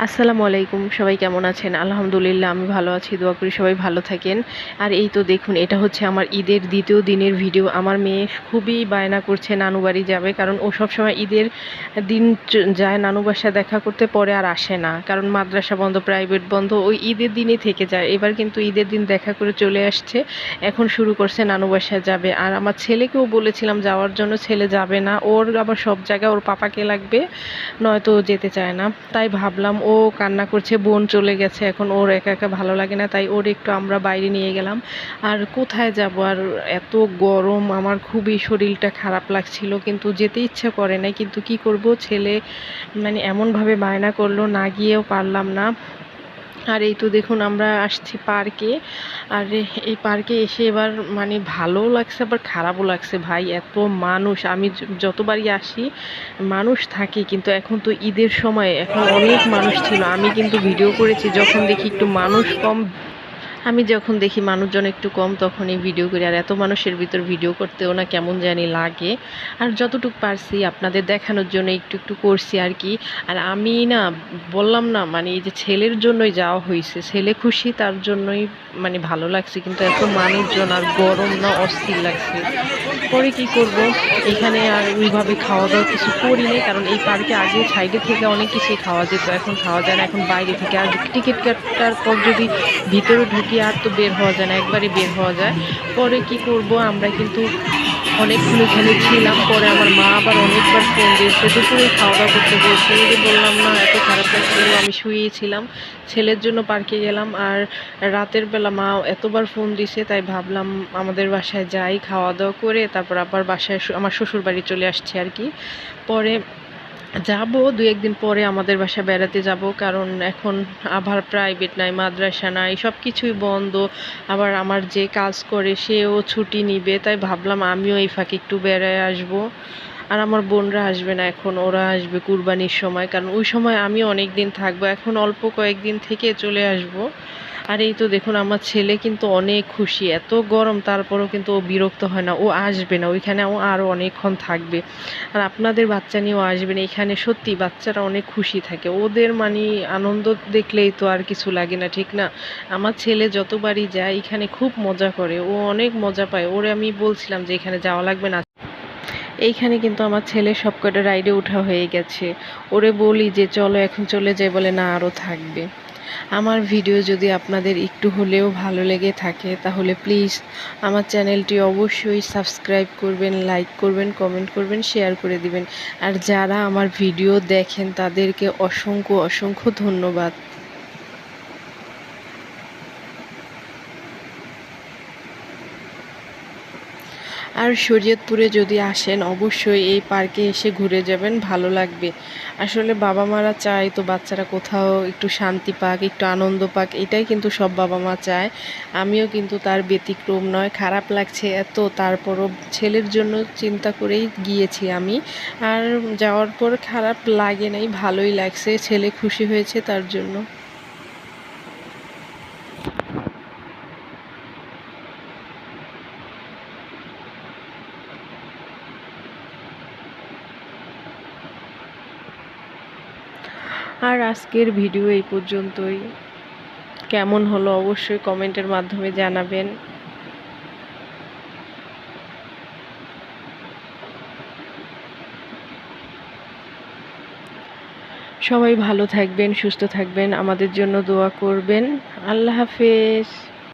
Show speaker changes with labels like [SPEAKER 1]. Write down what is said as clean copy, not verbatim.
[SPEAKER 1] আসসালামু আলাইকুম, সবাই কেমন আছেন? আলহামদুলিল্লাহ আমি ভালো আছি, দোয়া করি সবাই ভালো থাকেন। আর এই তো দেখুন, এটা হচ্ছে আমার ঈদের দ্বিতীয় দিনের ভিডিও। আমার মেয়ে খুবই বায়না করছে নানু বাড়ি যাবে, কারণ ও সবসময় ঈদের দিন যায় নানু বাসায় দেখা করতে, পরে আর আসে না, কারণ মাদ্রাসা বন্ধ, প্রাইভেট বন্ধ, ওই ঈদের দিনই থেকে যায়। এবার কিন্তু ঈদের দিন দেখা করে চলে আসছে, এখন শুরু করছে নানু বাসায় যাবে। আর আমার ছেলেকেও বলেছিলাম যাওয়ার জন্য, ছেলে যাবে না, ওর আবার সব জায়গায় ওর পাপাকে লাগবে, নয়তো ও যেতে চায় না। তাই ভাবলাম, ও কান্না করছে, বোন চলে গেছে, এখন ওর একা একা ভালো লাগে না, তাই ওর একটু আমরা বাইরে নিয়ে গেলাম। আর কোথায় যাব, আর এত গরম, আমার খুবই শরীরটা খারাপ লাগছিল, কিন্তু যেতে ইচ্ছা করে না, কিন্তু কি করব, ছেলে মানে এমনভাবে বায়না করলো, না গিয়েও পারলাম না। আর এই তো দেখুন, আমরা আসছি পার্কে। আর এই পার্কে এসে এবার মানে ভালোও লাগছে, আবার খারাপও লাগছে। ভাই, এত মানুষ, আমি যতবারই আসি মানুষ থাকে, কিন্তু এখন তো ঈদের সময়, এখন অনেক মানুষ ছিল। আমি কিন্তু ভিডিও করেছি, যখন দেখি একটু মানুষ কম, আমি যখন দেখি মানুষজন একটু কম, তখনই ভিডিও করি। আর এত মানুষের ভিতর ভিডিও করতেও না কেমন জানি লাগে। আর যতটুকু পারছি আপনাদের দেখানোর জন্য একটু একটু করছি আর কি। আর আমি না, বললাম না, মানে এই যে ছেলের জন্যই যাওয়া হয়েছে, ছেলে খুশি তার জন্যই মানে ভালো লাগছে, কিন্তু এত মানুষজন আর গরম না, অস্থির লাগছে। পরে কি করব, এখানে আর ওইভাবে খাওয়া দাওয়া কিছু করি নাই, কারণ এই পার্কে আগে সাইডে থেকে অনেক কিছুই খাওয়া যেত, এখন খাওয়া যায় না, এখন বাইরে থেকে। আর টিকিট কাটার পর যদি ভিতরে ঢুকি, আর তো বের হওয়া যায় না, একবারে বের হওয়া যায়। পরে কি করব, আমরা কিন্তু অনেকক্ষণ এখানে ছিলাম। পরে আমার মা আবার অনেকবার ফোন দিয়েছে, দুপুরে খাওয়া দাওয়া করতে বলছে। এই যে বললাম না, এত খারাপ লাগছিল, আমি শুয়েই ছিলাম, ছেলের জন্য পার্কে গেলাম। আর রাতের বেলা মা এতবার ফোন দিছে, তাই ভাবলাম আমাদের বাসায় যাই, খাওয়া দাওয়া করে তারপর আবার বাসায় আমার শ্বশুর বাড়ি চলে আসছে আর কি। পরে যাব, দু একদিন পরে আমাদের বাসায় বেড়াতে যাব, কারণ এখন আবার প্রাইভেট নাই, মাদ্রাসা নাই, সব কিছুই বন্ধ। আবার আমার যে কাজ করে সেও ছুটি নিবে, তাই ভাবলাম আমিও এই ফাঁকে একটু বেড়ায় আসব। আর আমার বোনরা আসবে না, এখন ওরা আসবে কুরবানির সময়, কারণ ওই সময় আমি অনেক দিন থাকবো, এখন অল্প কয়েকদিন থেকে চলে আসব। আর এই তো দেখুন, আমার ছেলে কিন্তু অনেক খুশি, এত গরম তারপরও কিন্তু ও বিরক্ত হয় না, ও আসবে না ওইখানে, ও আরও অনেকক্ষণ থাকবে। আর আপনাদের বাচ্চা নিয়েও আসবেন, এখানে সত্যি বাচ্চারা অনেক খুশি থাকে, ওদের মানে আনন্দ দেখলেই তো আর কিছু লাগে না, ঠিক না? আমার ছেলে যতবারই যায় এখানে খুব মজা করে, ও অনেক মজা পায়। ওরে আমি বলছিলাম যে এখানে যাওয়া লাগবে না, এইখানে কিন্তু আমার ছেলে সবকটা রাইডে ওঠা হয়ে গেছে। ওরে বলি যে চলো এখন চলে যাই, বলে না, আরও থাকবে। আমার ভিডিও যদি আপনাদের একটু হলেও ভালো লেগে থাকে, তাহলে প্লিজ আমার চ্যানেলটি অবশ্যই সাবস্ক্রাইব করবেন, লাইক করবেন, কমেন্ট করবেন, শেয়ার করে দিবেন। আর যারা আমার ভিডিও দেখেন তাদেরকে অসংখ্য অসংখ্য ধন্যবাদ। আর শরীয়তপুরে যদি আসেন, অবশ্যই এই পার্কে এসে ঘুরে যাবেন, ভালো লাগবে। আসলে বাবা মারা চায় তো বাচ্চারা কোথাও একটু শান্তি পাক, একটু আনন্দ পাক, এটাই কিন্তু সব বাবা মা চায়। আমিও কিন্তু তার ব্যতিক্রম নয়। খারাপ লাগছে এত, তারপরও ছেলের জন্য চিন্তা করেই গিয়েছি আমি। আর যাওয়ার পর খারাপ লাগে নাই, ভালোই লাগছে, ছেলে খুশি হয়েছে তার জন্য। আর আজকের ভিডিও এই পর্যন্তই। কেমন হলো অবশ্যই কমেন্টের মাধ্যমে জানাবেন। সবাই ভালো থাকবেন, সুস্থ থাকবেন, আমাদের জন্য দোয়া করবেন। আল্লাহ হাফেজ।